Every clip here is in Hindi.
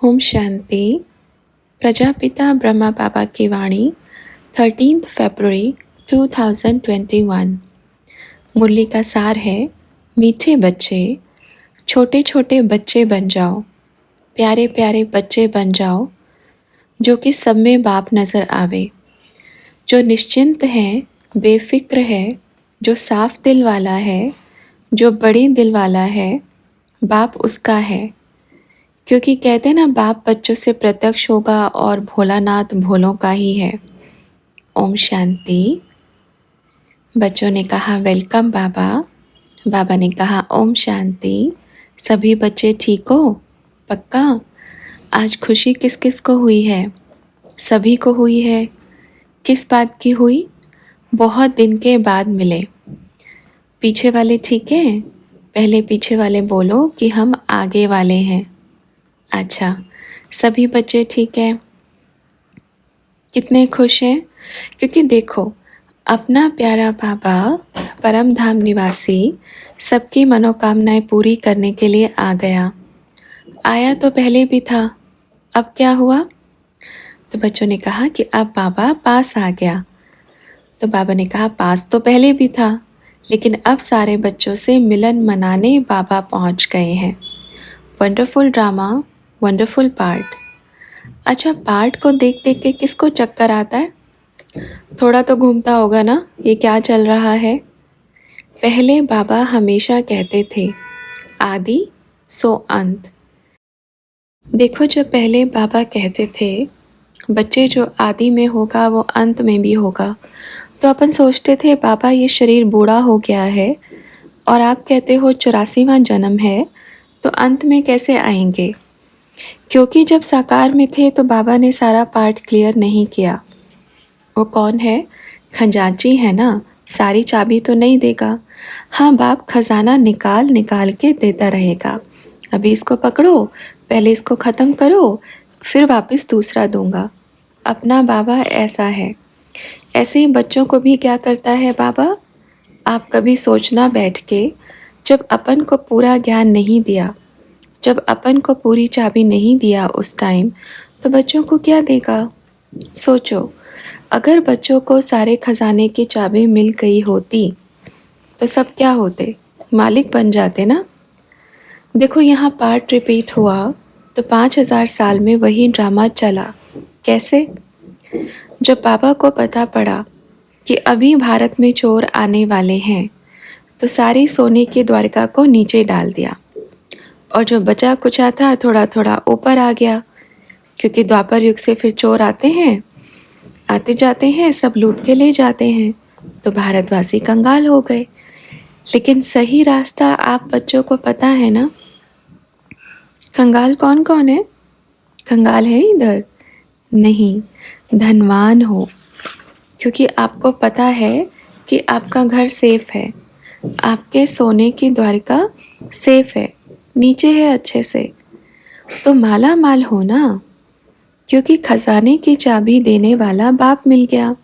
ओम शांति। प्रजापिता ब्रह्मा बाबा की वाणी 13 फरवरी 2021। मुरली का सार है, मीठे बच्चे, छोटे छोटे बच्चे बन जाओ, प्यारे प्यारे बच्चे बन जाओ, जो कि सब में बाप नज़र आवे, जो निश्चिंत है, बेफिक्र है, जो साफ दिल वाला है, जो बड़े दिल वाला है, बाप उसका है। क्योंकि कहते हैं ना, बाप बच्चों से प्रत्यक्ष होगा और भोलानाथ भोलों का ही है। ओम शांति। बच्चों ने कहा वेलकम बाबा। बाबा ने कहा ओम शांति। सभी बच्चे ठीक हो? पक्का? आज खुशी किस किस को हुई है? सभी को हुई है। किस बात की हुई? बहुत दिन के बाद मिले। पीछे वाले ठीक हैं? पहले पीछे वाले बोलो कि हम आगे वाले हैं। अच्छा, सभी बच्चे ठीक हैं? कितने खुश हैं? क्योंकि देखो, अपना प्यारा बाबा परम धाम निवासी सबकी मनोकामनाएं पूरी करने के लिए आ गया। आया तो पहले भी था, अब क्या हुआ? तो बच्चों ने कहा कि अब बाबा पास आ गया। तो बाबा ने कहा पास तो पहले भी था, लेकिन अब सारे बच्चों से मिलन मनाने बाबा पहुंच गए हैं। Wonderful drama, wonderful part. अच्छा, पार्ट को देख देख के किसको चक्कर आता है? थोड़ा तो घूमता होगा ना, ये क्या चल रहा है। पहले बाबा हमेशा कहते थे आदि सो अंत। देखो, जब पहले बाबा कहते थे बच्चे जो आदि में होगा वो अंत में भी होगा, तो अपन सोचते थे बाबा ये शरीर बूढ़ा हो गया है और आप कहते हो 84वां जन्म है, तो अंत में कैसे आएंगे? क्योंकि जब साकार में थे तो बाबा ने सारा पार्ट क्लियर नहीं किया। वो कौन है? खजांची है ना, सारी चाबी तो नहीं देगा। हाँ, बाप खजाना निकाल निकाल के देता रहेगा। अभी इसको पकड़ो, पहले इसको ख़त्म करो, फिर वापस दूसरा दूंगा। अपना बाबा ऐसा है। ऐसे ही बच्चों को भी क्या करता है बाबा? आप कभी सोचना बैठ के, जब अपन को पूरा ज्ञान नहीं दिया, जब अपन को पूरी चाबी नहीं दिया उस टाइम, तो बच्चों को क्या देगा? सोचो, अगर बच्चों को सारे खजाने की चाबी मिल गई होती तो सब क्या होते? मालिक बन जाते ना। देखो, यहाँ पार्ट रिपीट हुआ तो 5000 साल में वही ड्रामा चला। कैसे? जब बाबा को पता पड़ा कि अभी भारत में चोर आने वाले हैं, तो सारी सोने की द्वारिका को नीचे डाल दिया और जो बचा कुचा था थोड़ा थोड़ा ऊपर आ गया। क्योंकि द्वापर युग से फिर चोर आते हैं, आते जाते हैं, सब लूट के ले जाते हैं, तो भारतवासी कंगाल हो गए। लेकिन सही रास्ता आप बच्चों को पता है ना? कंगाल कौन कौन है? कंगाल है इधर? नहीं, धनवान हो। क्योंकि आपको पता है कि आपका घर सेफ है, आपके सोने की द्वारिका सेफ है, नीचे है अच्छे से, तो माला माल हो ना। क्योंकि खजाने की चाबी देने वाला बाप मिल गया।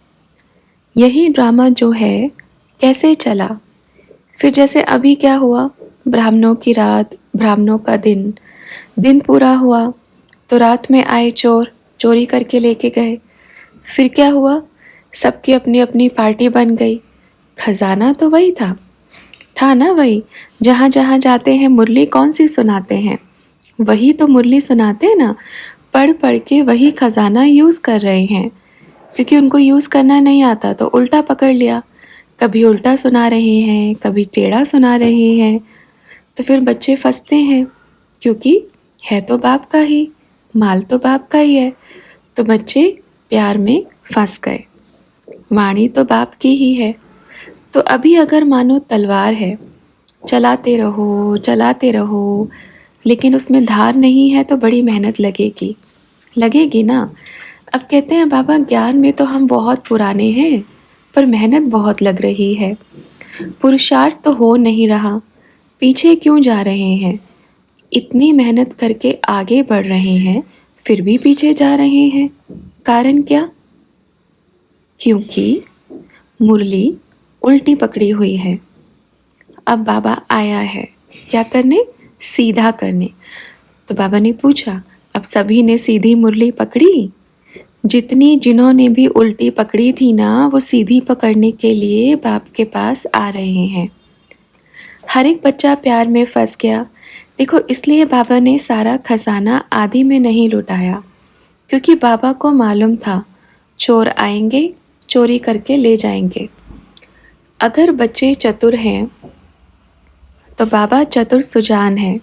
यही ड्रामा जो है कैसे चला? फिर जैसे अभी क्या हुआ, ब्राह्मणों की रात, ब्राह्मणों का दिन, दिन पूरा हुआ तो रात में आए चोर, चोरी करके लेके गए। फिर क्या हुआ? सबकी अपनी अपनी पार्टी बन गई। खजाना तो वही था ना वही। जहाँ जहाँ जाते हैं मुरली कौन सी सुनाते हैं? वही तो मुरली सुनाते हैं ना। पढ़ पढ़ के वही खजाना यूज़ कर रहे हैं। क्योंकि उनको यूज़ करना नहीं आता तो उल्टा पकड़ लिया। कभी उल्टा सुना रहे हैं, कभी टेढ़ा सुना रहे हैं, तो फिर बच्चे फंसते हैं। क्योंकि है तो बाप का ही, माल तो बाप का ही है, तो बच्चे प्यार में फंस गए। वाणी तो बाप की ही है। तो अभी अगर मानो तलवार है, चलाते रहो, लेकिन उसमें धार नहीं है तो बड़ी मेहनत लगेगी ना। अब कहते हैं बाबा ज्ञान में तो हम बहुत पुराने हैं, पर मेहनत बहुत लग रही है। पुरुषार्थ तो हो नहीं रहा, पीछे क्यों जा रहे हैं? इतनी मेहनत करके आगे बढ़ रहे हैं, फिर भी पीछे जा रहे हैं। कारण क्या? क्योंकि मुरली उल्टी पकड़ी हुई है। अब बाबा आया है क्या करने? सीधा करने। तो बाबा ने पूछा अब सभी ने सीधी मुरली पकड़ी। जिन्होंने भी उल्टी पकड़ी थी ना, वो सीधी पकड़ने के लिए बाप के पास आ रहे हैं। हर एक बच्चा प्यार में फंस गया। देखो, इसलिए बाबा ने सारा खजाना आदि में नहीं लुटाया, क्योंकि बाबा को मालूम था चोर आएंगे, चोरी करके ले जाएंगे। अगर बच्चे चतुर हैं तो बाबा चतुर सुजान है,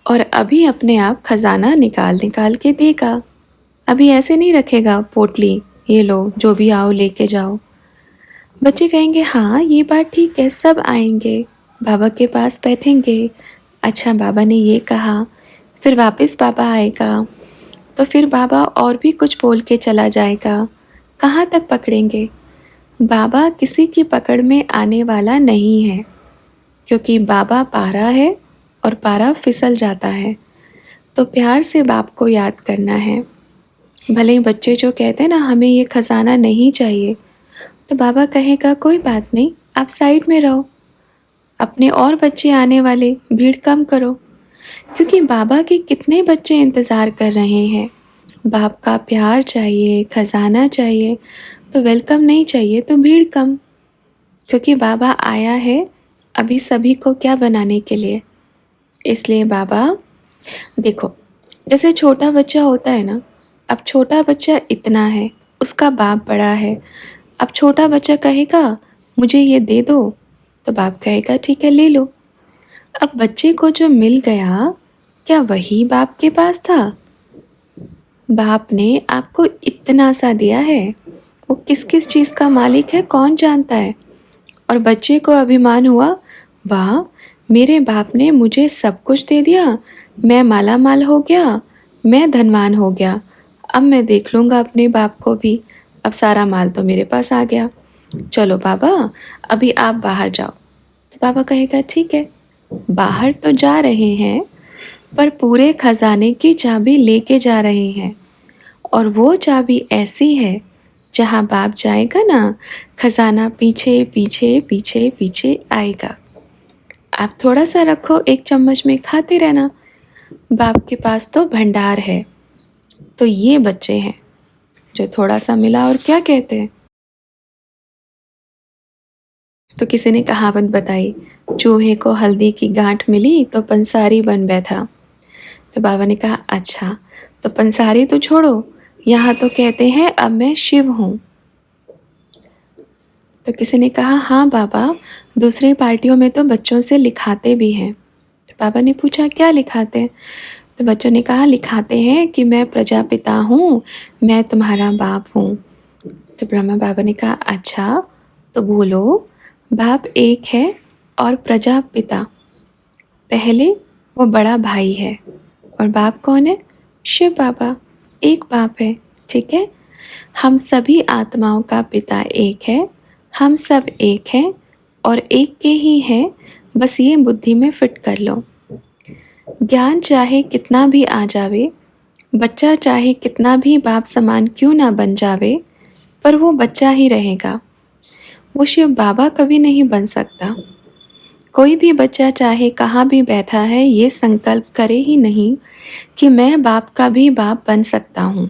और अभी अपने आप खजाना निकाल निकाल के देगा। अभी ऐसे नहीं रखेगा पोटली, ये लो जो भी आओ लेके जाओ। बच्चे कहेंगे हाँ ये बात ठीक है, सब आएंगे, बाबा के पास बैठेंगे। अच्छा बाबा ने ये कहा, फिर वापस बाबा आएगा, तो फिर बाबा और भी कुछ बोल के चला जाएगा। कहाँ तक पकड़ेंगे? बाबा किसी की पकड़ में आने वाला नहीं है, क्योंकि बाबा पारा है और पारा फिसल जाता है। तो प्यार से बाप को याद करना है। भले ही बच्चे जो कहते हैं ना हमें ये खजाना नहीं चाहिए, तो बाबा कहेगा कोई बात नहीं, आप साइड में रहो, अपने और बच्चे आने वाले, भीड़ कम करो। क्योंकि बाबा के कितने बच्चे इंतज़ार कर रहे हैं। बाप का प्यार चाहिए, खजाना चाहिए, तो वेलकम नहीं चाहिए तो भीड़ कम। क्योंकि बाबा आया है अभी सभी को क्या बनाने के लिए। इसलिए बाबा, देखो जैसे छोटा बच्चा होता है ना, अब छोटा बच्चा इतना है, उसका बाप बड़ा है। अब छोटा बच्चा कहेगा मुझे ये दे दो, तो बाप कहेगा ठीक है ले लो। अब बच्चे को जो मिल गया, क्या वही बाप के पास था? बाप ने आपको इतना सा दिया है, वो किस किस चीज़ का मालिक है कौन जानता है। और बच्चे को अभिमान हुआ, वाह मेरे बाप ने मुझे सब कुछ दे दिया, मैं माला माल हो गया, मैं धनवान हो गया, अब मैं देख लूँगा अपने बाप को भी, अब सारा माल तो मेरे पास आ गया। चलो बाबा अभी आप बाहर जाओ। तो बाबा कहेगा ठीक है, बाहर तो जा रहे हैं पर पूरे खजाने की चाबी लेके जा रहे हैं। और वो चाबी ऐसी है, जहाँ बाप जाएगा ना, खजाना पीछे पीछे पीछे पीछे आएगा। आप थोड़ा सा रखो, एक चम्मच में खाते रहना, बाप के पास तो भंडार है। तो ये बच्चे हैं जो थोड़ा सा मिला और क्या कहते हैं। तो किसी ने कहावत बताई, चूहे को हल्दी की गांठ मिली तो पंसारी बन बैठा। तो बाबा ने कहा अच्छा, तो पंसारी तो छोड़ो, यहाँ तो कहते हैं अब मैं शिव हूँ। तो किसी ने कहा हाँ बाबा, दूसरी पार्टियों में तो बच्चों से लिखाते भी हैं। तो बाबा ने पूछा क्या लिखाते हैं? तो बच्चों ने कहा लिखाते हैं कि मैं प्रजापिता हूँ, मैं तुम्हारा बाप हूँ। तो ब्रह्मा बाबा ने कहा अच्छा, तो बोलो बाप एक है और प्रजापिता पहले वो बड़ा भाई है, और बाप कौन है? शिव बाबा, एक बाप है। ठीक है, हम सभी आत्माओं का पिता एक है, हम सब एक हैं और एक के ही हैं, बस ये बुद्धि में फिट कर लो। ज्ञान चाहे कितना भी आ जावे, बच्चा चाहे कितना भी बाप समान क्यों ना बन जावे, पर वो बच्चा ही रहेगा, वो शिव बाबा कभी नहीं बन सकता। कोई भी बच्चा चाहे कहाँ भी बैठा है, ये संकल्प करे ही नहीं कि मैं बाप का भी बाप बन सकता हूँ।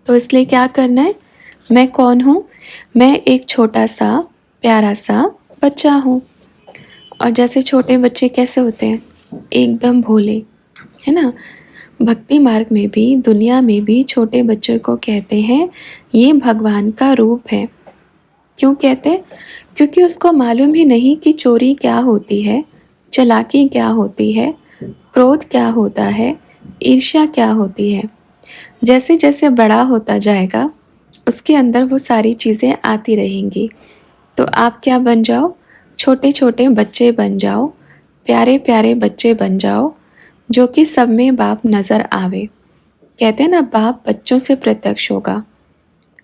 तो इसलिए क्या करना है? मैं कौन हूँ? मैं एक छोटा सा प्यारा सा बच्चा हूँ। और जैसे छोटे बच्चे कैसे होते हैं, एकदम भोले, है ना। भक्ति मार्ग में भी, दुनिया में भी छोटे बच्चों को कहते हैं ये भगवान का रूप है। क्यों कहते हैं? क्योंकि उसको मालूम ही नहीं कि चोरी क्या होती है, चालाकी क्या होती है, क्रोध क्या होता है, ईर्ष्या क्या होती है। जैसे जैसे बड़ा होता जाएगा उसके अंदर वो सारी चीज़ें आती रहेंगी। तो आप क्या बन जाओ? छोटे छोटे बच्चे बन जाओ, प्यारे प्यारे बच्चे बन जाओ, जो कि सब में बाप नज़र आवे। कहते हैं ना, बाप बच्चों से प्रत्यक्ष होगा,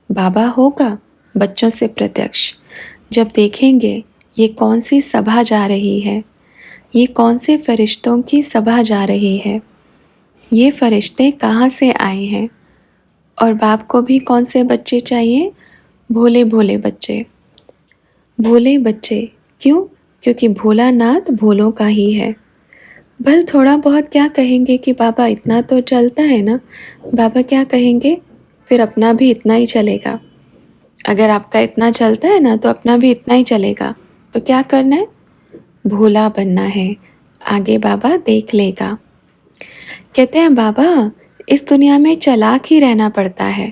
बाबा होगा बच्चों से प्रत्यक्ष। जब देखेंगे ये कौन सी सभा जा रही है, ये कौन से फरिश्तों की सभा जा रही है, ये फरिश्ते कहाँ से आए हैं। और बाप को भी कौन से बच्चे चाहिए? भोले भोले बच्चे। भोले बच्चे क्यों? क्योंकि भोलानाथ भोलों का ही है। भल थोड़ा बहुत क्या कहेंगे कि बाबा इतना तो चलता है ना। बाबा क्या कहेंगे, फिर अपना भी इतना ही चलेगा। अगर आपका इतना चलता है ना तो अपना भी इतना ही चलेगा। तो क्या करना है, भोला बनना है, आगे बाबा देख लेगा। कहते हैं बाबा इस दुनिया में चालाक ही रहना पड़ता है,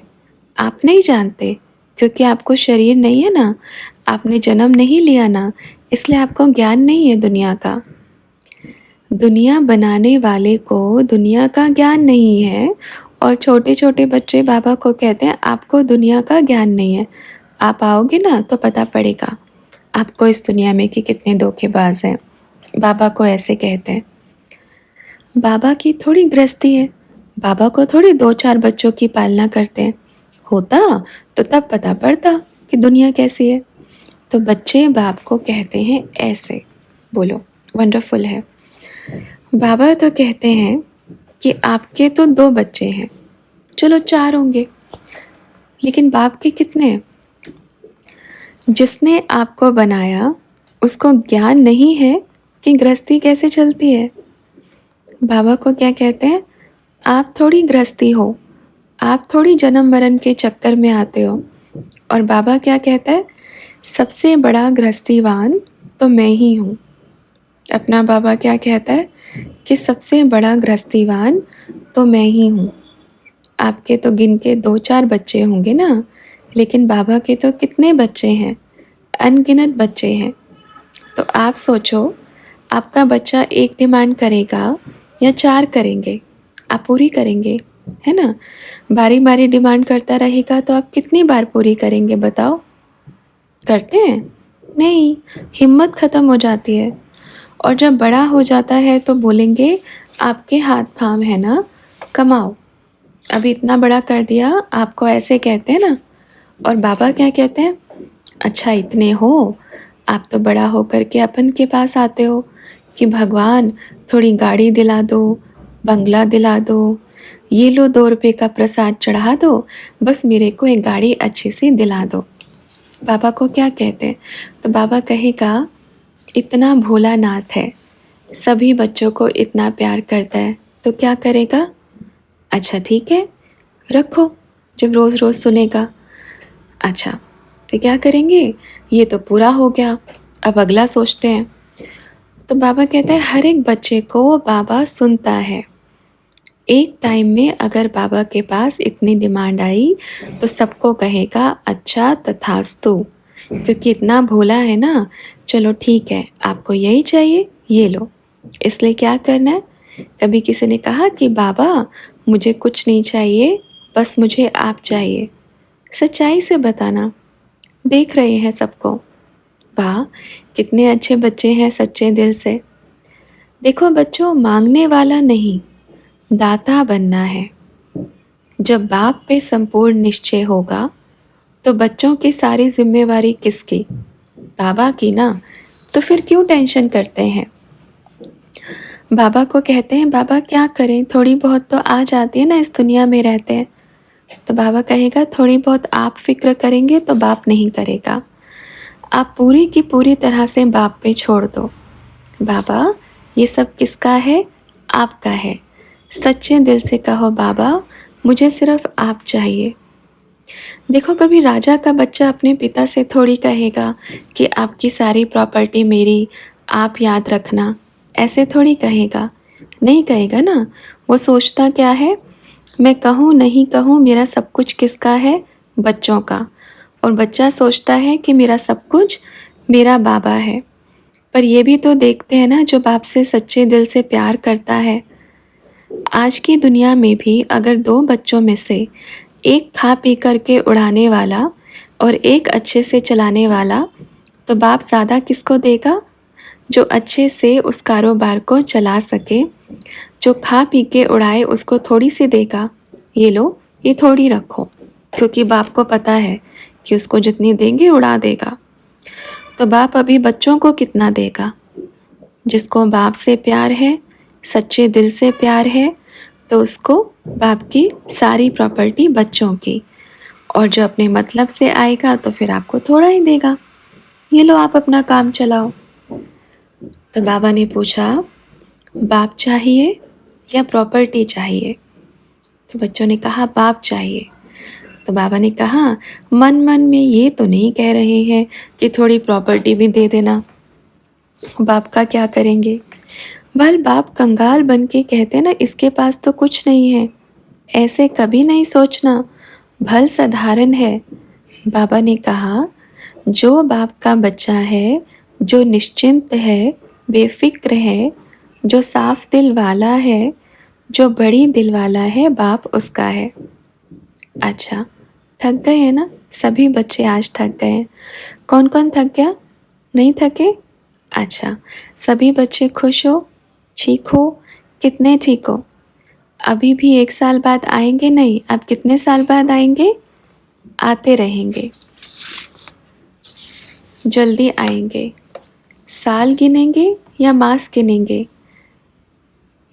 आप नहीं जानते, क्योंकि आपको शरीर नहीं है ना, आपने जन्म नहीं लिया ना, इसलिए आपको ज्ञान नहीं है दुनिया का। दुनिया बनाने वाले को दुनिया का ज्ञान नहीं है, और छोटे छोटे बच्चे बाबा को कहते हैं आपको दुनिया का ज्ञान नहीं है। आप आओगे ना तो पता पड़ेगा आपको इस दुनिया में कि कितने धोखेबाज हैं। बाबा को ऐसे कहते हैं। बाबा की थोड़ी गृहस्थी है, बाबा को थोड़ी दो चार बच्चों की पालना करते हैं। होता तो तब पता पड़ता कि दुनिया कैसी है। तो बच्चे बाप को कहते हैं ऐसे। बोलो, वंडरफुल है। बाबा तो कहते हैं कि आपके तो 2 बच्चे हैं, चलो 4 होंगे, लेकिन बाप के कितने हैं? जिसने आपको बनाया उसको ज्ञान नहीं है कि गृहस्थी कैसे चलती है। बाबा को क्या कहते हैं, आप थोड़ी गृहस्थी हो, आप थोड़ी जन्म मरण के चक्कर में आते हो। और बाबा क्या कहता है, सबसे बड़ा गृहस्थीवान तो मैं ही हूँ। अपना बाबा क्या कहता है कि सबसे बड़ा गृहस्थीवान तो मैं ही हूँ। आपके तो गिन के 2-4 बच्चे होंगे ना, लेकिन बाबा के तो कितने बच्चे हैं, अनगिनत बच्चे हैं। तो आप सोचो, आपका बच्चा एक डिमांड करेगा या 4 करेंगे, आप पूरी करेंगे, है ना। बारी बारी डिमांड करता रहेगा तो आप कितनी बार पूरी करेंगे बताओ। करते हैं नहीं, हिम्मत ख़त्म हो जाती है। और जब बड़ा हो जाता है तो बोलेंगे आपके हाथ पाँव है ना, कमाओ, अभी इतना बड़ा कर दिया, आपको ऐसे कहते हैं ना। और बाबा क्या कहते हैं, अच्छा इतने हो, आप तो बड़ा हो करके अपन के पास आते हो कि भगवान थोड़ी गाड़ी दिला दो, बंगला दिला दो, ये लो 2 रुपये का प्रसाद चढ़ा दो, बस मेरे को एक गाड़ी अच्छी सी दिला दो। बाबा को क्या कहते हैं, तो बाबा कहेगा इतना भोला नाथ है, सभी बच्चों को इतना प्यार करता है, तो क्या करेगा, अच्छा ठीक है रखो, जब रोज़ रोज़ सुनेगा। अच्छा फिर क्या करेंगे, ये तो पूरा हो गया, अब अगला सोचते हैं। तो बाबा कहते हैं हर एक बच्चे को बाबा सुनता है। एक टाइम में अगर बाबा के पास इतनी डिमांड आई तो सबको कहेगा अच्छा तथास्तु, क्योंकि इतना भोला है ना, चलो ठीक है आपको यही चाहिए ये लो। इसलिए क्या करना है, कभी किसी ने कहा कि बाबा मुझे कुछ नहीं चाहिए, बस मुझे आप चाहिए, सच्चाई से बताना, देख रहे हैं सबको। वाह कितने अच्छे बच्चे हैं सच्चे दिल से। देखो बच्चों, मांगने वाला नहीं, दाता बनना है। जब बाप पे संपूर्ण निश्चय होगा तो बच्चों की सारी जिम्मेवारी किसकी, बाबा की ना। तो फिर क्यों टेंशन करते हैं। बाबा को कहते हैं बाबा क्या करें, थोड़ी बहुत तो आ जाती है ना, इस दुनिया में रहते हैं। तो बाबा कहेगा थोड़ी बहुत आप फिक्र करेंगे तो बाप नहीं करेगा, आप पूरी की पूरी तरह से बाप पे छोड़ दो। बाबा ये सब किसका है, आपका है। सच्चे दिल से कहो बाबा मुझे सिर्फ आप चाहिए। देखो कभी राजा का बच्चा अपने पिता से थोड़ी कहेगा कि आपकी सारी प्रॉपर्टी मेरी, आप याद रखना, ऐसे थोड़ी कहेगा, नहीं कहेगा ना। वो सोचता क्या है, मैं कहूँ नहीं कहूँ मेरा सब कुछ किसका है, बच्चों का। और बच्चा सोचता है कि मेरा सब कुछ मेरा बाबा है। पर ये भी तो देखते हैं ना, जो बाप से सच्चे दिल से प्यार करता है। आज की दुनिया में भी अगर 2 बच्चों में से एक खा पी करके उड़ाने वाला और एक अच्छे से चलाने वाला, तो बाप ज़्यादा किसको देगा, जो अच्छे से उस कारोबार को चला सके। जो खा पी के उड़ाए उसको थोड़ी सी देगा, ये लो ये थोड़ी रखो, क्योंकि बाप को पता है कि उसको जितनी देंगे उड़ा देगा। तो बाप अभी बच्चों को कितना देगा। जिसको बाप से प्यार है, सच्चे दिल से प्यार है, तो उसको बाप की सारी प्रॉपर्टी बच्चों की। और जो अपने मतलब से आएगा तो फिर आपको थोड़ा ही देगा, ये लो आप अपना काम चलाओ। तो बाबा ने पूछा बाप चाहिए या प्रॉपर्टी चाहिए? तो बच्चों ने कहा बाप चाहिए। तो बाबा ने कहा मन मन में ये तो नहीं कह रहे हैं कि थोड़ी प्रॉपर्टी भी दे देना। बाप का क्या करेंगे? भल बाप कंगाल बन के कहते ना इसके पास तो कुछ नहीं है, ऐसे कभी नहीं सोचना, भल साधारण है। बाबा ने कहा जो बाप का बच्चा है, जो निश्चिंत है, बेफिक्र है, जो साफ दिल वाला है, जो बड़ी दिल वाला है, बाप उसका है। अच्छा, थक गए हैं ना? सभी बच्चे आज थक गए हैं। कौन कौन थक गया? नहीं थके? अच्छा, सभी बच्चे खुश हो? ठीक हो? कितने ठीक हो? अभी भी 1 साल बाद आएंगे नहीं? अब कितने साल बाद आएंगे? आते रहेंगे, जल्दी आएंगे। साल गिनेंगे या मास गिनेंगे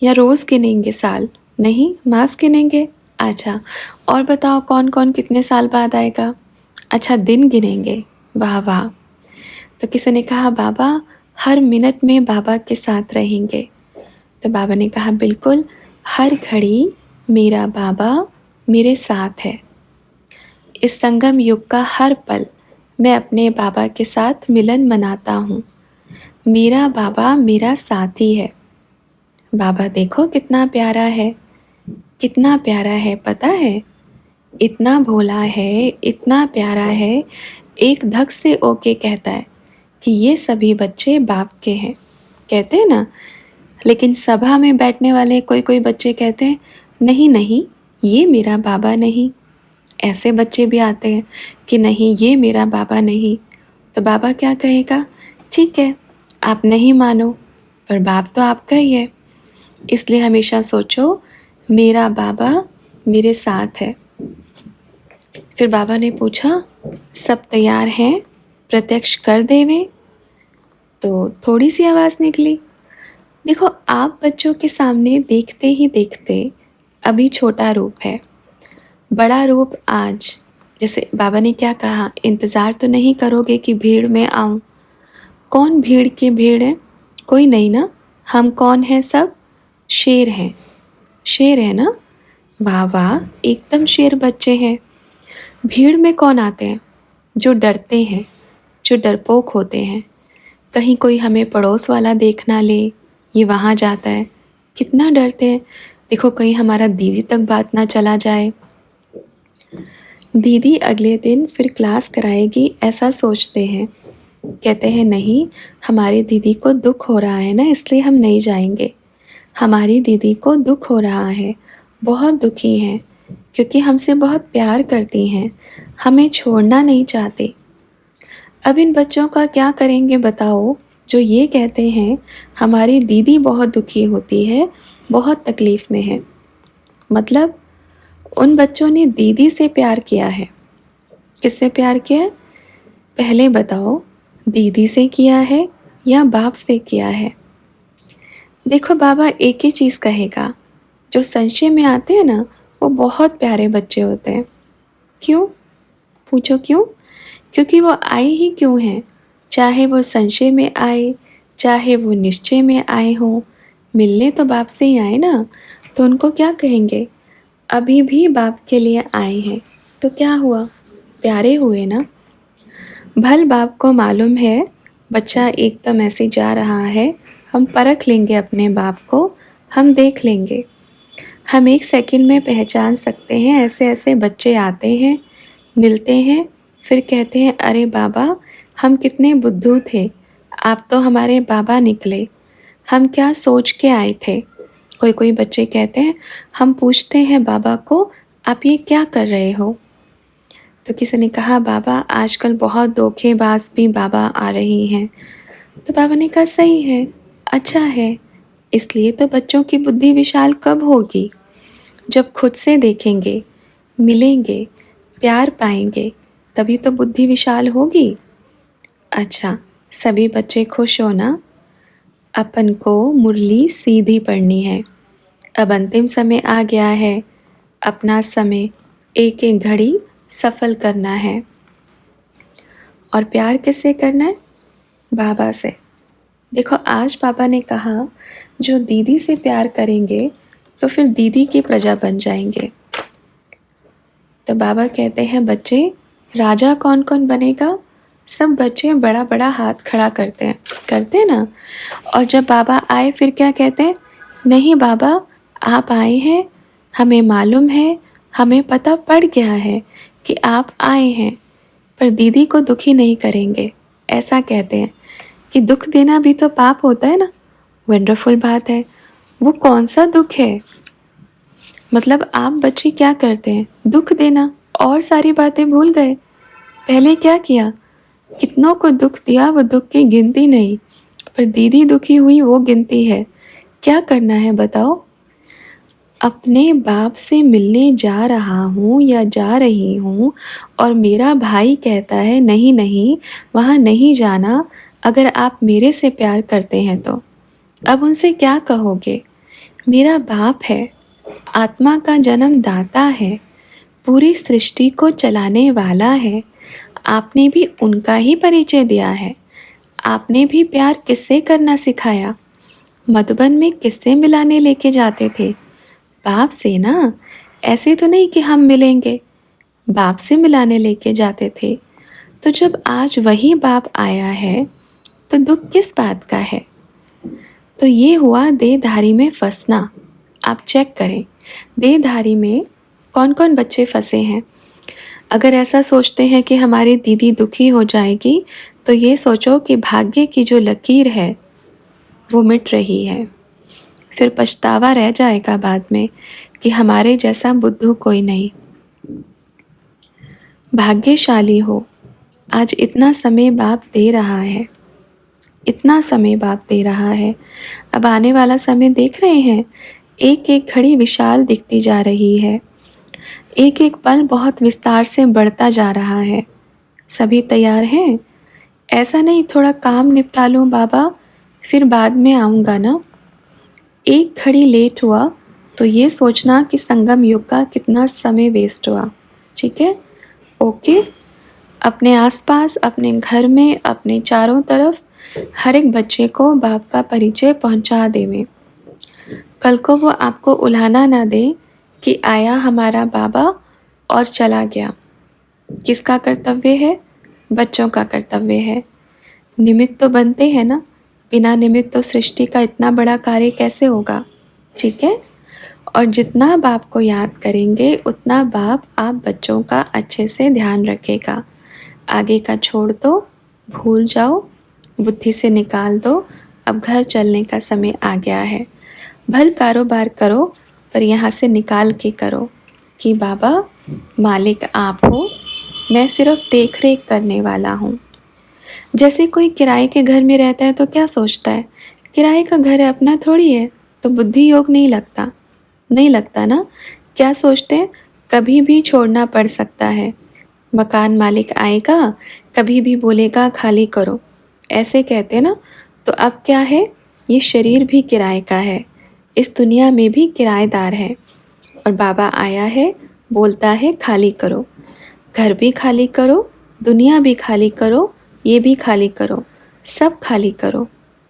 या रोज़ गिनेंगे साल? नहीं, मास गिनेंगे। अच्छा, और बताओ कौन कौन कितने साल बाद आएगा? अच्छा, दिन गिनेंगे। वाह वाह। तो किसी ने कहा बाबा हर मिनट में बाबा के साथ रहेंगे। तो बाबा ने कहा बिल्कुल, हर घड़ी मेरा बाबा मेरे साथ है। इस संगम युग का हर पल मैं अपने बाबा के साथ मिलन मनाता हूँ। मेरा बाबा मेरा साथी है। बाबा देखो कितना प्यारा है, कितना प्यारा है, पता है? इतना भोला है, इतना प्यारा है, एक धक से ओके कहता है कि ये सभी बच्चे बाप के हैं। कहते हैं ना, लेकिन सभा में बैठने वाले कोई कोई बच्चे कहते हैं नहीं नहीं, ये मेरा बाबा नहीं। ऐसे बच्चे भी आते हैं कि नहीं ये मेरा बाबा नहीं। तो बाबा क्या कहेगा? ठीक है, आप नहीं मानो, पर बाप तो आपका ही है। इसलिए हमेशा सोचो मेरा बाबा मेरे साथ है। फिर बाबा ने पूछा सब तैयार हैं, प्रत्यक्ष कर देवे? तो थोड़ी सी आवाज़ निकली। देखो आप बच्चों के सामने देखते ही देखते अभी छोटा रूप है, बड़ा रूप आज। जैसे बाबा ने क्या कहा, इंतज़ार तो नहीं करोगे कि भीड़ में आऊँ? कौन भीड़ की भीड़ है? कोई नहीं ना। हम कौन हैं? सब शेर हैं। शेर है ना? वाह वाह, एकदम शेर बच्चे हैं। भीड़ में कौन आते हैं? जो डरते हैं, जो डरपोक होते हैं। कहीं कोई हमें पड़ोस वाला देख ना ले, ये वहाँ जाता है, कितना डरते हैं। देखो कहीं हमारा दीदी तक बात ना चला जाए। दीदी अगले दिन फिर क्लास कराएगी ऐसा सोचते हैं। कहते हैं नहीं, हमारी दीदी को दुख हो रहा है ना, इसलिए हम नहीं जाएंगे। हमारी दीदी को दुख हो रहा है, बहुत दुखी हैं, क्योंकि हमसे बहुत प्यार करती हैं, हमें छोड़ना नहीं चाहती। अब इन बच्चों का क्या करेंगे बताओ, जो ये कहते हैं हमारी दीदी बहुत दुखी होती है, बहुत तकलीफ़ में है। मतलब उन बच्चों ने दीदी से प्यार किया है। किससे प्यार किया है? पहले बताओ, दीदी से किया है या बाप से किया है? देखो बाबा एक ही चीज़ कहेगा, जो संशय में आते हैं ना वो बहुत प्यारे बच्चे होते हैं। क्यों? पूछो क्यों? क्योंकि वो आए ही क्यों हैं, चाहे वो संशय में आए, चाहे वो निश्चय में आए हों, मिलने तो बाप से ही आए ना। तो उनको क्या कहेंगे? अभी भी बाप के लिए आए हैं, तो क्या हुआ? प्यारे हुए ना। भल बाप को मालूम है बच्चा एकदम ऐसे जा रहा है, हम परख लेंगे अपने बाप को, हम देख लेंगे। हम 1 सेकंड में पहचान सकते हैं, ऐसे ऐसे बच्चे आते हैं, मिलते हैं, फिर कहते हैं अरे बाबा हम कितने बुद्धू थे, आप तो हमारे बाबा निकले, हम क्या सोच के आए थे। कोई कोई बच्चे कहते हैं हम पूछते हैं बाबा को आप ये क्या कर रहे हो? तो किसी ने कहा बाबा आजकल बहुत धोखेबाज भी बाबा आ रही हैं। तो बाबा ने कहा सही है, अच्छा है। इसलिए तो बच्चों की बुद्धि विशाल कब होगी? जब खुद से देखेंगे, मिलेंगे, प्यार पाएंगे, तभी तो बुद्धि विशाल होगी। अच्छा, सभी बच्चे खुश हो ना? अपन को मुरली सीधी पढ़नी है। अब अंतिम समय आ गया है, अपना समय एक एक घड़ी सफल करना है। और प्यार किससे करना है? बाबा से। देखो आज बाबा ने कहा जो दीदी से प्यार करेंगे तो फिर दीदी की प्रजा बन जाएंगे। तो बाबा कहते हैं, बच्चे राजा कौन कौन बनेगा? सब बच्चे बड़ा बड़ा हाथ खड़ा करते हैं ना। और जब बाबा आए फिर क्या कहते हैं? नहीं बाबा, आप आए हैं, हमें मालूम है, हमें पता पड़ गया है कि आप आए हैं, पर दीदी को दुखी नहीं करेंगे। ऐसा कहते हैं कि दुख देना भी तो पाप होता है ना। वंडरफुल बात है। वो कौन सा दुख है? मतलब आप बच्चे क्या करते हैं? दुख देना, और सारी बातें भूल गए। पहले क्या किया? कितनों को दुख दिया, वो दुख की गिनती नहीं, पर दीदी दुखी हुई वो गिनती है। क्या करना है बताओ? अपने बाप से मिलने जा रहा हूँ या जा रही हूँ और मेरा भाई कहता है नहीं नहीं वहाँ नहीं जाना, अगर आप मेरे से प्यार करते हैं तो। अब उनसे क्या कहोगे? मेरा बाप है, आत्मा का जन्म दाता है, पूरी सृष्टि को चलाने वाला है। आपने भी उनका ही परिचय दिया है। आपने भी प्यार किससे करना सिखाया? मधुबन में किससे मिलाने लेके जाते थे? बाप से ना। ऐसे तो नहीं कि हम मिलेंगे, बाप से मिलाने लेके जाते थे। तो जब आज वही बाप आया है तो दुख किस बात का है? तो ये हुआ देहधारी में फंसना। आप चेक करें, देहधारी में कौन कौन बच्चे फंसे हैं। अगर ऐसा सोचते हैं कि हमारी दीदी दुखी हो जाएगी, तो ये सोचो कि भाग्य की जो लकीर है वो मिट रही है। फिर पछतावा रह जाएगा बाद में कि हमारे जैसा बुद्धू कोई नहीं। भाग्यशाली हो, आज इतना समय बाप दे रहा है, इतना समय बाप दे रहा है। अब आने वाला समय देख रहे हैं, एक एक घड़ी विशाल दिखती जा रही है, एक एक पल बहुत विस्तार से बढ़ता जा रहा है। सभी तैयार हैं? ऐसा नहीं थोड़ा काम निपटा लूँ बाबा, फिर बाद में आऊँगा ना। एक घड़ी लेट हुआ तो ये सोचना कि संगम युग का कितना समय वेस्ट हुआ। ठीक है? ओके। अपने आसपास, अपने घर में, अपने चारों तरफ हर एक बच्चे को बाप का परिचय पहुंचा देवे। कल को वो आपको उल्हाना ना दे कि आया हमारा बाबा और चला गया। किसका कर्तव्य है? बच्चों का कर्तव्य है। निमित्त तो बनते हैं ना, बिना निमित्त तो सृष्टि का इतना बड़ा कार्य कैसे होगा? ठीक है? और जितना बाप को याद करेंगे उतना बाप आप बच्चों का अच्छे से ध्यान रखेगा। आगे का छोड़ दो, भूल जाओ, बुद्धि से निकाल दो। अब घर चलने का समय आ गया है। भल कारोबार करो, पर यहाँ से निकाल के करो कि बाबा मालिक आप हो, मैं सिर्फ देख रेख करने वाला हूँ। जैसे कोई किराए के घर में रहता है तो क्या सोचता है? किराए का घर है, अपना थोड़ी है, तो बुद्धि योग नहीं लगता। नहीं लगता ना? क्या सोचते हैं? कभी भी छोड़ना पड़ सकता है। मकान मालिक आएगा, कभी भी बोलेगा खाली करो, ऐसे कहते ना। तो अब क्या है? ये शरीर भी किराए का है, इस दुनिया में भी किराएदार है। और बाबा आया है, बोलता है खाली करो। घर भी खाली करो, दुनिया भी खाली करो, ये भी खाली करो, सब खाली करो,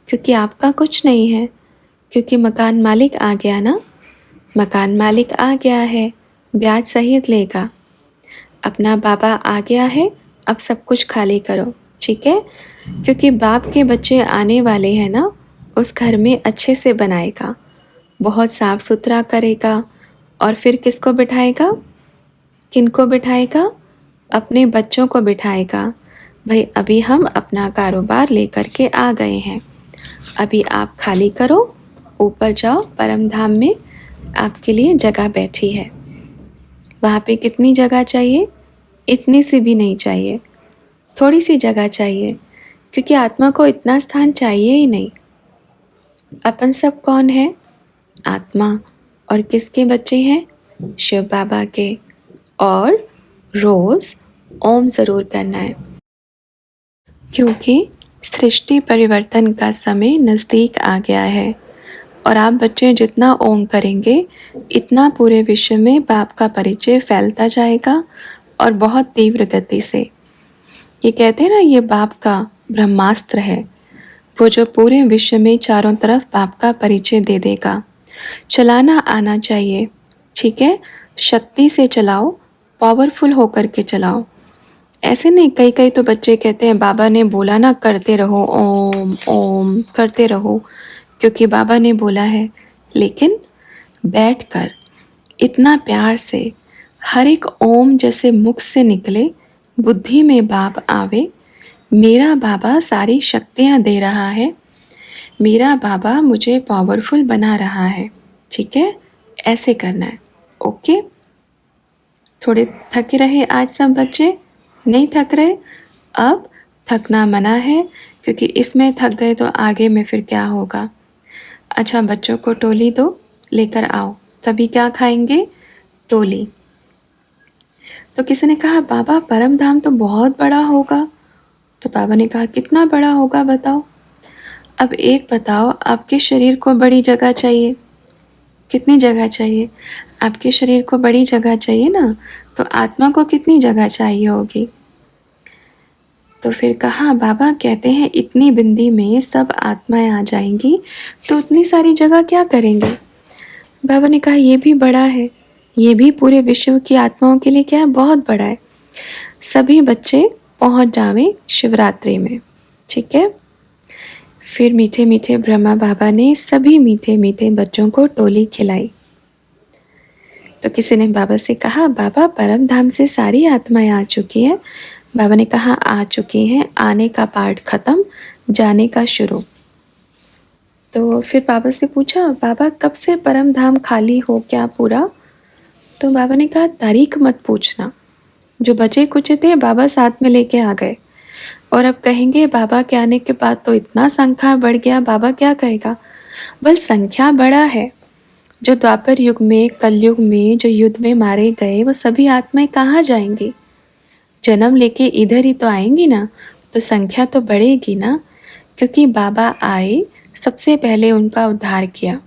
क्योंकि आपका कुछ नहीं है। क्योंकि मकान मालिक आ गया ना। मकान मालिक आ गया है, ब्याज सहित लेगा। अपना बाबा आ गया है, अब सब कुछ खाली करो। ठीक है? क्योंकि बाप के बच्चे आने वाले हैं ना, उस घर में अच्छे से बनाएगा, बहुत साफ सुथरा करेगा। और फिर किसको बिठाएगा? किनको बिठाएगा? अपने बच्चों को बिठाएगा। भाई अभी हम अपना कारोबार लेकर के आ गए हैं, अभी आप खाली करो, ऊपर जाओ, परम धाम में आपके लिए जगह बैठी है। वहाँ पे कितनी जगह चाहिए? इतनी सी भी नहीं चाहिए, थोड़ी सी जगह चाहिए, क्योंकि आत्मा को इतना स्थान चाहिए ही नहीं। अपन सब कौन है? आत्मा। और किसके बच्चे हैं? शिव बाबा के। और रोज़ ओम ज़रूर करना है, क्योंकि सृष्टि परिवर्तन का समय नज़दीक आ गया है। और आप बच्चे जितना ओम करेंगे, इतना पूरे विश्व में बाप का परिचय फैलता जाएगा, और बहुत तीव्र गति से। ये कहते हैं ना, ये बाप का ब्रह्मास्त्र है। वो जो पूरे विश्व में चारों तरफ बाप का परिचय दे देगा। चलाना आना चाहिए, ठीक है? शक्ति से चलाओ, पावरफुल होकर के चलाओ। ऐसे नहीं, कई कई तो बच्चे कहते हैं बाबा ने बोला ना करते रहो, ओम ओम करते रहो, क्योंकि बाबा ने बोला है। लेकिन बैठकर इतना प्यार से हर एक ओम जैसे मुख से निकले, बुद्धि में बाप आवे, मेरा बाबा सारी शक्तियाँ दे रहा है, मेरा बाबा मुझे पावरफुल बना रहा है, ठीक है? ऐसे करना है, ओके? थोड़े थके रहे आज सब बच्चे? नहीं थक रहे? अब थकना मना है, क्योंकि इसमें थक गए तो आगे में फिर क्या होगा। अच्छा, बच्चों को टोली दो, लेकर आओ। सभी क्या खाएंगे? टोली। तो किसी ने कहा बाबा परम धाम तो बहुत बड़ा होगा। तो बाबा ने कहा कितना बड़ा होगा बताओ। अब एक बताओ, आपके शरीर को बड़ी जगह चाहिए, कितनी जगह चाहिए? आपके शरीर को बड़ी जगह चाहिए ना, तो आत्मा को कितनी जगह चाहिए होगी? तो फिर कहा बाबा कहते हैं इतनी बिंदी में सब आत्माएं आ जाएंगी, तो उतनी सारी जगह क्या करेंगे? बाबा ने कहा ये भी बड़ा है, ये भी पूरे विश्व की आत्माओं के लिए क्या है, बहुत बड़ा है। सभी बच्चे पहुंच जावें शिवरात्रि में, ठीक है? फिर मीठे मीठे ब्रह्मा बाबा ने सभी मीठे मीठे बच्चों को टोली खिलाई। तो किसी ने बाबा से कहा बाबा परम धाम से सारी आत्माएं आ चुकी हैं। बाबा ने कहा आ चुकी हैं, आने का पार्ट खत्म, जाने का शुरू। तो फिर बाबा से पूछा बाबा कब से परम धाम खाली हो क्या पूरा? तो बाबा ने कहा तारीख मत पूछना, जो बचे कुछ थे बाबा साथ में लेके आ गए, और अब कहेंगे बाबा के आने के बाद तो इतना संख्या बढ़ गया, बाबा क्या कहेगा? बस संख्या बड़ा है, जो द्वापर युग में कलयुग में जो युद्ध में मारे गए वो सभी आत्माएं कहाँ जाएंगी? जन्म लेके इधर ही तो आएंगी ना, तो संख्या तो बढ़ेगी ना, क्योंकि बाबा आए सबसे पहले उनका उद्धार किया।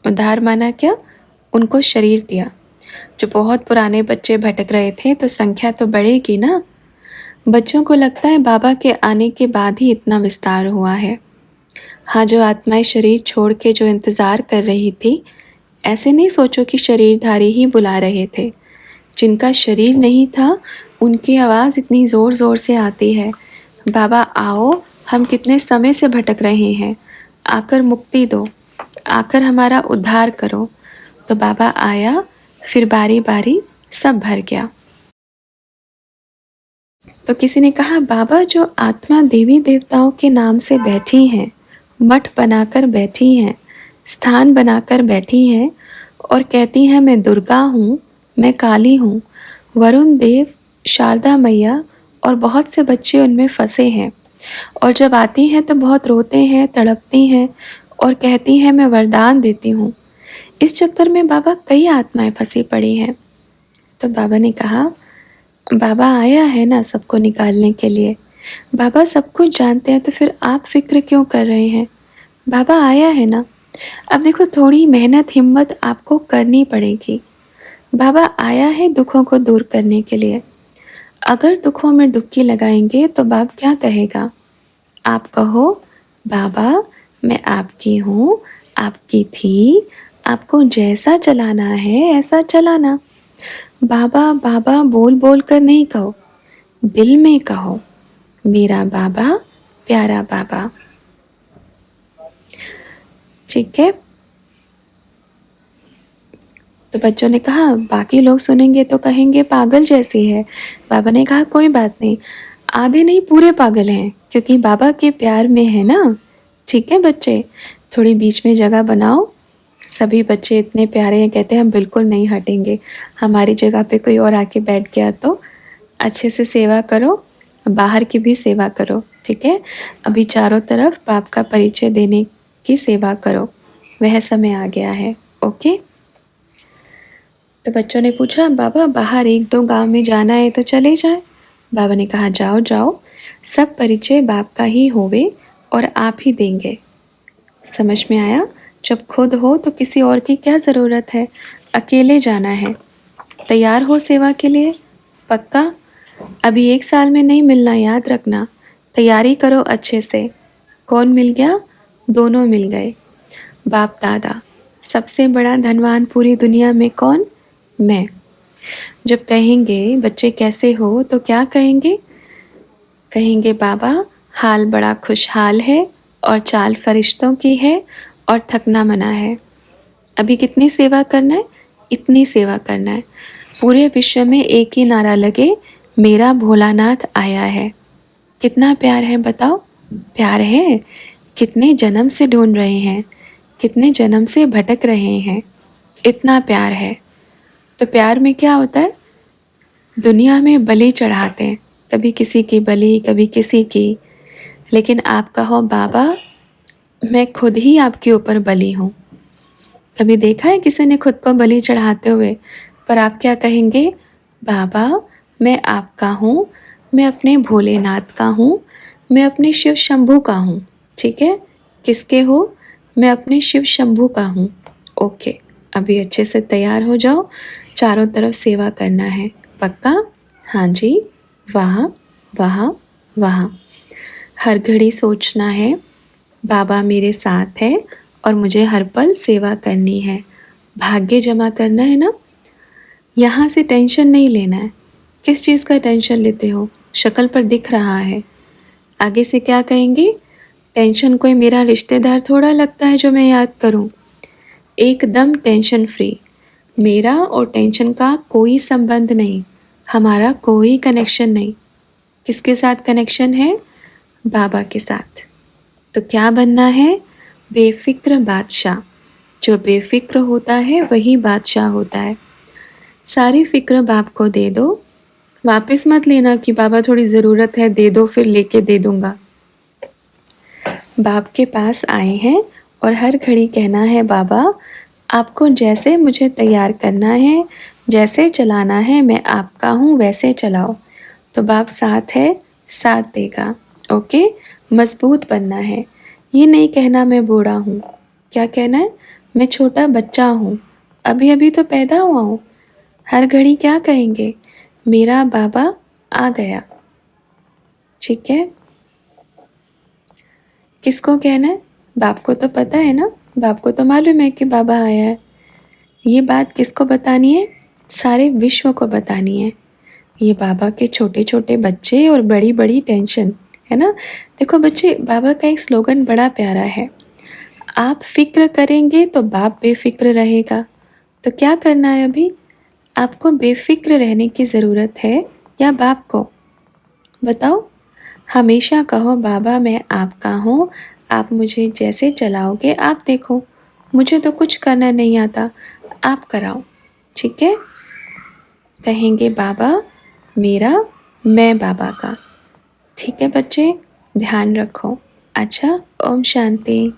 उद्धार माना क्या? उनको शरीर दिया। जो बहुत पुराने बच्चे भटक रहे थे तो संख्या तो बढ़ेगी ना। बच्चों को लगता है बाबा के आने के बाद ही इतना विस्तार हुआ है। हाँ, जो आत्माएं शरीर छोड़ के जो इंतज़ार कर रही थी, ऐसे नहीं सोचो कि शरीरधारी ही बुला रहे थे। जिनका शरीर नहीं था उनकी आवाज़ इतनी ज़ोर ज़ोर से आती है, बाबा आओ, हम कितने समय से भटक रहे हैं, आकर मुक्ति दो, आकर हमारा उद्धार करो। तो बाबा आया, फिर बारी बारी सब भर गया। तो किसी ने कहा बाबा जो आत्मा देवी देवताओं के नाम से बैठी हैं, मठ बनाकर बैठी हैं, स्थान बनाकर बैठी हैं और कहती हैं मैं दुर्गा हूँ, मैं काली हूँ, वरुण देव, शारदा मैया और बहुत से बच्चे उनमें फंसे हैं, और जब आती हैं तो बहुत रोते हैं, तड़पती हैं और कहती हैं मैं वरदान देती हूँ। इस चक्कर में बाबा कई आत्माएं फंसी पड़ी हैं। तो बाबा ने कहा बाबा आया है ना सबको निकालने के लिए। बाबा सब कुछ जानते हैं, तो फिर आप फिक्र क्यों कर रहे हैं? बाबा आया है ना। अब देखो थोड़ी मेहनत हिम्मत आपको करनी पड़ेगी। बाबा आया है दुखों को दूर करने के लिए। अगर दुखों में डुबकी लगाएंगे तो बाप क्या कहेगा? आप कहो बाबा मैं आपकी हूँ, आपकी थी, आपको जैसा चलाना है ऐसा चलाना। बाबा बाबा बोल बोल कर नहीं कहो, दिल में कहो मेरा बाबा प्यारा बाबा, ठीक है? तो बच्चों ने कहा बाकी लोग सुनेंगे तो कहेंगे पागल जैसी है। बाबा ने कहा कोई बात नहीं, आधे नहीं पूरे पागल हैं, क्योंकि बाबा के प्यार में है ना। ठीक है बच्चे, थोड़ी बीच में जगह बनाओ। सभी बच्चे इतने प्यारे हैं, कहते हैं हम बिल्कुल नहीं हटेंगे, हमारी जगह पे कोई और आके बैठ गया तो। अच्छे से सेवा करो, बाहर की भी सेवा करो, ठीक है? अभी चारों तरफ बाप का परिचय देने की सेवा करो, वह समय आ गया है, ओके? तो बच्चों ने पूछा बाबा बाहर एक दो गांव में जाना है तो चले जाएं। बाबा ने कहा जाओ जाओ, सब परिचय बाप का ही होवे और आप ही देंगे। समझ में आया? जब खुद हो तो किसी और की क्या ज़रूरत है, अकेले जाना है। तैयार हो सेवा के लिए? पक्का? अभी 1 साल में नहीं मिलना, याद रखना। तैयारी करो अच्छे से, कौन मिल गया? दोनों मिल गए। बाप दादा, सबसे बड़ा धनवान पूरी दुनिया में कौन? मैं। जब कहेंगे बच्चे कैसे हो तो क्या कहेंगे? कहेंगे बाबा हाल बड़ा खुशहाल है और चाल फरिश्तों की है और थकना मना है। अभी कितनी सेवा करना है? इतनी सेवा करना है। पूरे विश्व में एक ही नारा लगे, मेरा भोलानाथ आया है। कितना प्यार है बताओ? प्यार है। कितने जन्म से ढूंढ रहे हैं, कितने जन्म से भटक रहे हैं, इतना प्यार है। तो प्यार में क्या होता है? दुनिया में बलि चढ़ाते हैं, कभी किसी की बलि, कभी किसी की, लेकिन आप कहो बाबा मैं खुद ही आपके ऊपर बलि हूँ। कभी देखा है किसी ने खुद को बलि चढ़ाते हुए? पर आप क्या कहेंगे? बाबा मैं आपका हूँ, मैं अपने भोलेनाथ का हूँ, मैं अपने शिव शंभू का हूँ। ठीक है, किसके हो? मैं अपने शिव शंभू का हूँ। ओके, अभी अच्छे से तैयार हो जाओ, चारों तरफ सेवा करना है, पक्का? हाँ जी, वाह वाह वाह। हर घड़ी सोचना है बाबा मेरे साथ है और मुझे हर पल सेवा करनी है। भाग्य जमा करना है ना? यहाँ से टेंशन नहीं लेना है। किस चीज़ का टेंशन लेते हो? शक्ल पर दिख रहा है। आगे से क्या कहेंगे? टेंशन कोई मेरा रिश्तेदार थोड़ा लगता है जो मैं याद करूं। एकदम टेंशन फ्री। मेरा और टेंशन का कोई संबंध नहीं, हमारा कोई कनेक्शन नहीं। किसके साथ कनेक्शन है? बाबा के साथ। तो क्या बनना है? बेफिक्र बादशाह। जो बेफिक्र होता है वही बादशाह होता है। सारी फिक्र बाप को दे दो। वापस मत लेना कि बाबा थोड़ी ज़रूरत है दे दो फिर लेके दे दूंगा। बाप के पास आए हैं और हर घड़ी कहना है बाबा आपको जैसे मुझे तैयार करना है, जैसे चलाना है, मैं आपका हूँ वैसे चलाओ। तो बाप साथ है, साथ देगा। ओके, मजबूत बनना है। ये नहीं कहना मैं बूढ़ा हूँ। क्या कहना है? मैं छोटा बच्चा हूँ, अभी अभी तो पैदा हुआ हूँ। हर घड़ी क्या कहेंगे? मेरा बाबा आ गया। ठीक है, किसको कहना है? बाप को तो पता है ना, बाप को तो मालूम है कि बाबा आया है। ये बात किसको बतानी है? सारे विश्व को बतानी है। ये बाबा के छोटे छोटे बच्चे और बड़ी बड़ी टेंशन, है ना? देखो बच्चे, बाबा का एक स्लोगन बड़ा प्यारा है, आप फिक्र करेंगे तो बाप बेफिक्र रहेगा। तो क्या करना है अभी? आपको बेफिक्र रहने की ज़रूरत है या बाप को? बताओ। हमेशा कहो बाबा मैं आपका हूँ, आप मुझे जैसे चलाओगे आप देखो, मुझे तो कुछ करना नहीं आता, आप कराओ। ठीक है, कहेंगे बाबा मेरा, मैं बाबा का। ठीक है बच्चे, ध्यान रखो। अच्छा, ओम शांति।